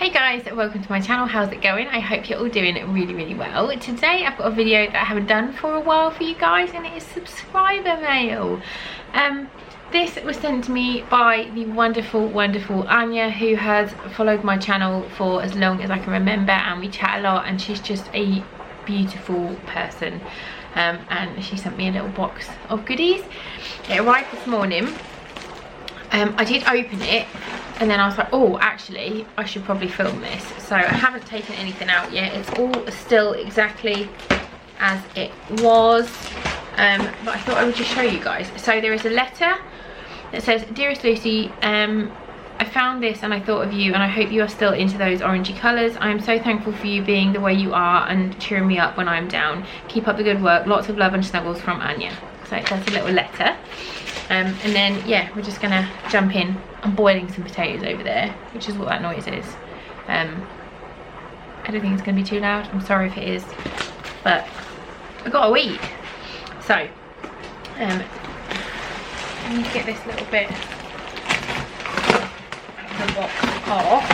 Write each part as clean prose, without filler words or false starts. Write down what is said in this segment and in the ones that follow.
Hey guys, welcome to my channel. How's it going? I hope you're all doing really well. Today I've got a video that I haven't done for a while for you guys, and it is subscriber mail. This was sent to me by the wonderful Anja, who has followed my channel for as long as I can remember, and we chat a lot, and she's just a beautiful person. And she sent me a little box of goodies. It arrived this morning. I did open it, and then I was like, oh, actually I should probably film this. So I haven't taken anything out yet. It's all still exactly as it was, but I thought I would just show you guys. So there is a letter that says, "Dearest Lucy, I found this and I thought of you, and I hope you are still into those orangey colours. I am so thankful for you being the way you are and cheering me up when I'm down. Keep up the good work. Lots of love and snuggles, from Anja." So that's a little letter. And then, yeah, we're just gonna jump in. I'm boiling some potatoes over there, which is what that noise is. I don't think it's gonna be too loud. I'm sorry if it is, but I got a week. So, I need to get this little bit of the box off.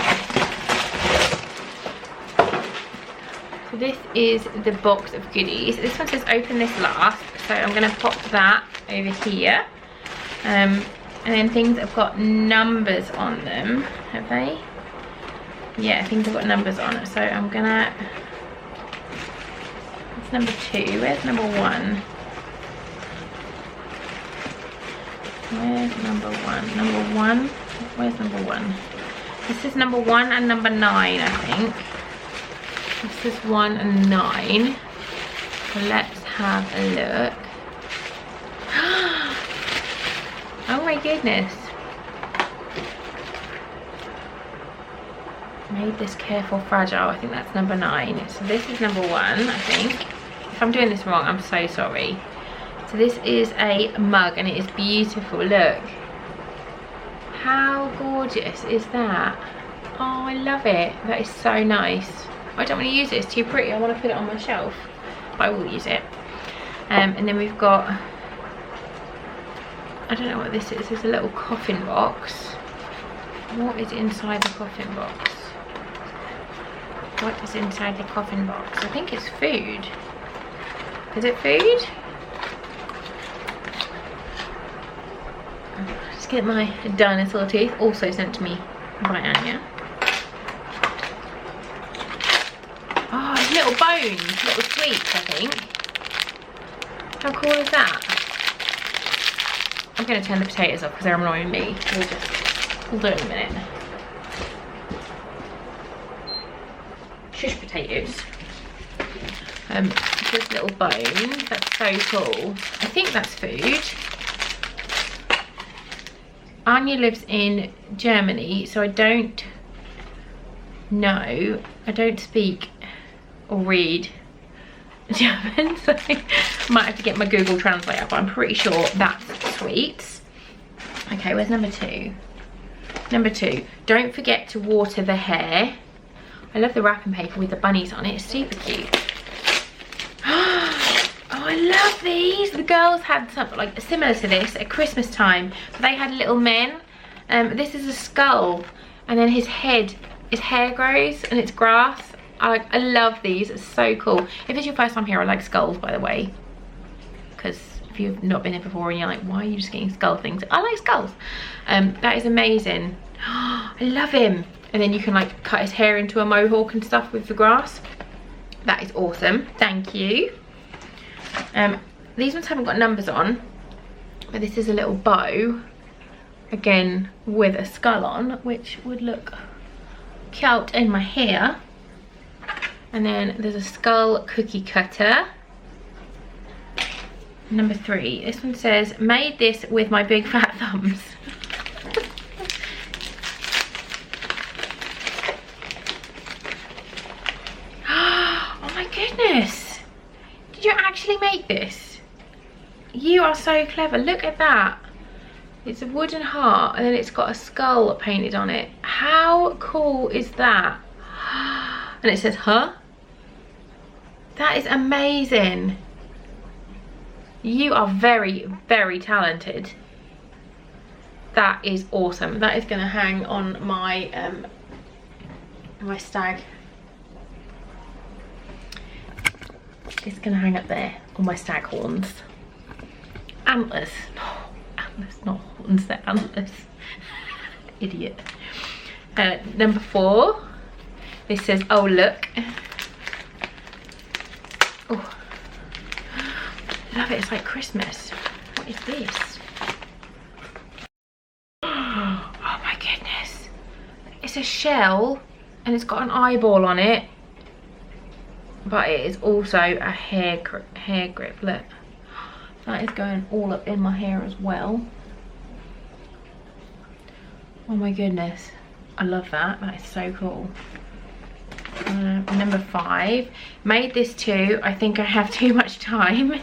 So this is the box of goodies. This one says open this last, so I'm gonna pop that over here. And then things have got numbers on them, have they? Yeah, things have got numbers on it. So I'm gonna, it's number 2. Where's number 1? Where's number 1? Number 1? Where's number 1? This is number 1 and number 9, I think. This is 1 and 9. So let's have a look. Oh my goodness. Made this careful, fragile. I think that's number 9. So this is number 1, I think. If I'm doing this wrong, I'm so sorry. So this is a mug, and it is beautiful. Look. How gorgeous is that? Oh, I love it. That is so nice. I don't want to use it. It's too pretty. I want to put it on my shelf. But I will use it. And then we've got, I don't know what this is. It's a little coffin box. What is inside the coffin box? What is inside the coffin box? I think it's food. Is it food? Let's get my dinosaur teeth, also sent to me by Anja. Oh, little bones, little sweets, I think. How cool is that? I'm going to turn the potatoes off because they're annoying me. We'll do it in a minute. Shush potatoes. Just little bones. That's so cool. I think that's food. Anja lives in Germany, so I don't know. I don't speak or read German, so I might have to get my Google Translate up, but I'm pretty sure that's sweets. Okay, where's number 2? Number 2, don't forget to water the hair. I love the wrapping paper with the bunnies on it. It's super cute. Oh, I love these. The girls had something like similar to this at Christmas time, but they had little men. This is a skull, and then his hair grows, and it's grass. I love these. It's so cool. If it's your first time here, I like skulls, by the way, because if you've not been here before and you're like, why are you just getting skull things? I like skulls. That is amazing. I love him. And then you can like cut his hair into a mohawk and stuff with the grass. That is awesome. Thank you. These ones haven't got numbers on, but this is a little bow, again with a skull on, which would look cute in my hair. And then there's a skull cookie cutter. Number 3, this one says, made this with my big fat thumbs. Oh my goodness. Did you actually make this? You are so clever. Look at that. It's a wooden heart, and then it's got a skull painted on it. How cool is that? And it says, huh? That is amazing. You are very talented. That is awesome. That is going to hang on my My stag. It's gonna hang up there on my stag horns. Antlers. No, antlers, not horns, they're antlers. Idiot. Number 4. This says, oh look. Oh, love it, it's like Christmas. What is this? Oh my goodness. It's a shell and it's got an eyeball on it. But it is also a hair grip, look. That is going all up in my hair as well. Oh my goodness. I love that, that is so cool. Number 5, made this too. I think I have too much time.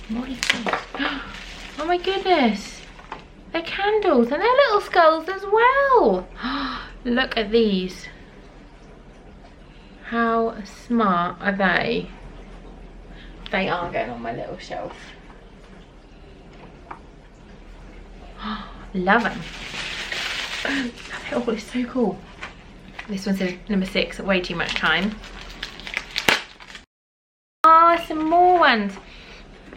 What is this? Oh my goodness, they're candles and they're little skulls as well. Look at these. How smart are they? They are going on my little shelf. Love them. Oh, it's so cool. This one says number 6, way too much time. Oh, some more ones.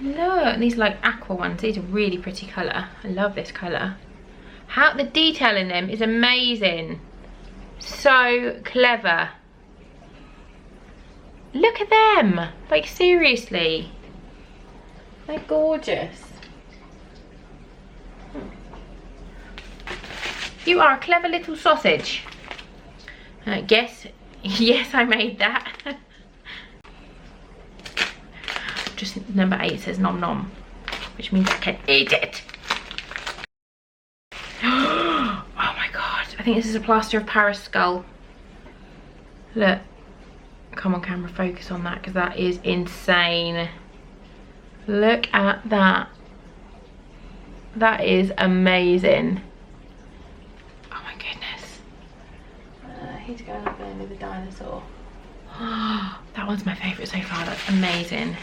Look, these are like aqua ones. These are really pretty colour. I love this colour. How the detail in them is amazing. So clever. Look at them. Like seriously. They're gorgeous. You are a clever little sausage. Guess, yes, I made that. Just number 8 says nom nom, which means I can eat it. Oh my god, I think this is a plaster of Paris skull. Look, come on camera, focus on that because that is insane. Look at that. That is amazing. He's going up there with the dinosaur. That one's my favourite so far, that's amazing.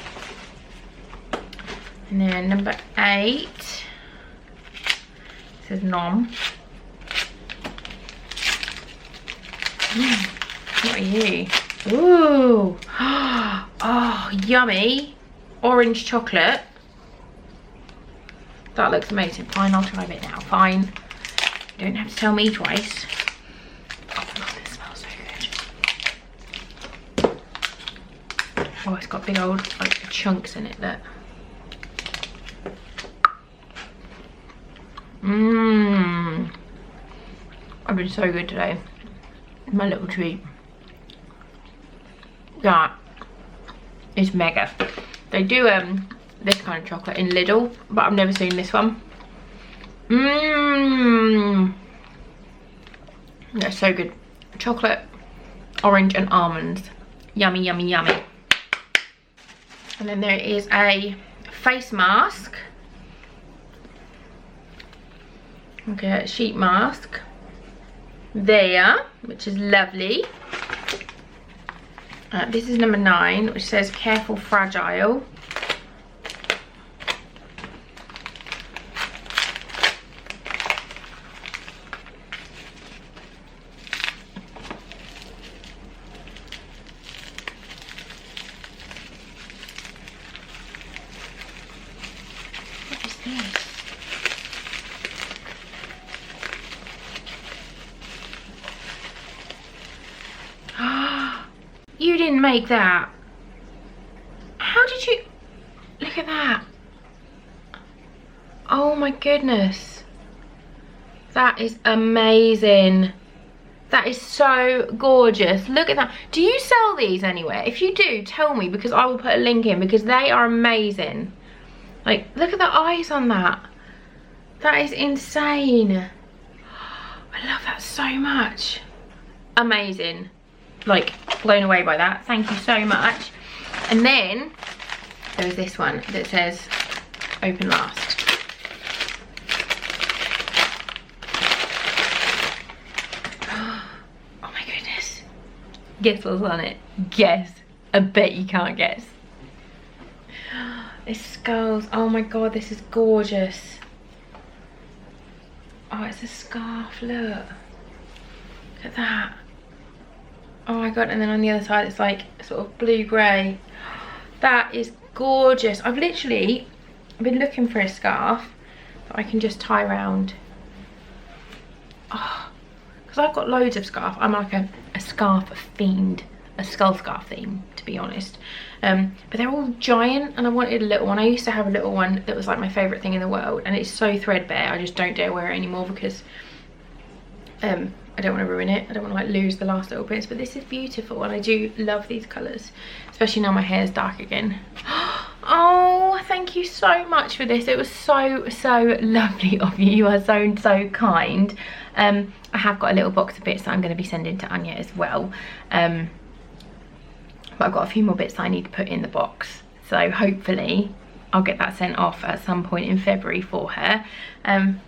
And then number 8 says nom. What are you? Ooh. Oh, yummy. Orange chocolate. That looks amazing. Fine, I'll try it now. Fine. You don't have to tell me twice. Oh, it's got big old like chunks in it, look. Mmm. I've been so good today. My little treat. That is mega. They do this kind of chocolate in Lidl, but I've never seen this one. Mmm. They're so good. Chocolate, orange and almonds. Yummy, yummy, yummy. And then there is a face mask. Okay, a sheet mask. There, which is lovely. This is number 9, which says careful fragile. You didn't make that. How did you? Look at that. Oh my goodness. That is amazing. That is so gorgeous. Look at that. Do you sell these anywhere? If you do, tell me because I will put a link in because they are amazing. Like, look at the eyes on that. That is insane. I love that so much. Amazing. Like, blown away by that. Thank you so much. And then there's this one that says open last. Oh my goodness. Guess what's on it? Guess. I bet you can't guess. It's skulls. Oh my god, this is gorgeous. Oh Oh, it's a scarf, look. Look at that. Oh my god, and then on the other side it's like sort of blue-grey. That is gorgeous. I've literally been looking for a scarf that I can just tie around. Oh, because I've got loads of scarf. I'm like a scarf fiend, a skull scarf theme, to be honest. But they're all giant, and I wanted a little one. I used to have a little one that was like my favourite thing in the world, and it's so threadbare. I just don't dare wear it anymore because I don't want to ruin it. I don't want to like lose the last little bits, but this is beautiful, and I do love these colours, especially now my hair is dark again. Oh, thank you so much for this. It was so lovely of you. You are so kind. I have got a little box of bits that I'm going to be sending to Anja as well, but I've got a few more bits that I need to put in the box, so hopefully I'll get that sent off at some point in February for her.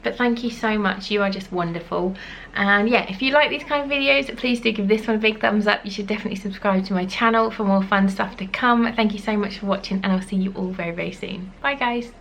But thank you so much. You are just wonderful. And yeah, if you like these kind of videos, please do give this one a big thumbs up. You should definitely subscribe to my channel for more fun stuff to come. Thank you so much for watching, and I'll see you all very soon. Bye guys.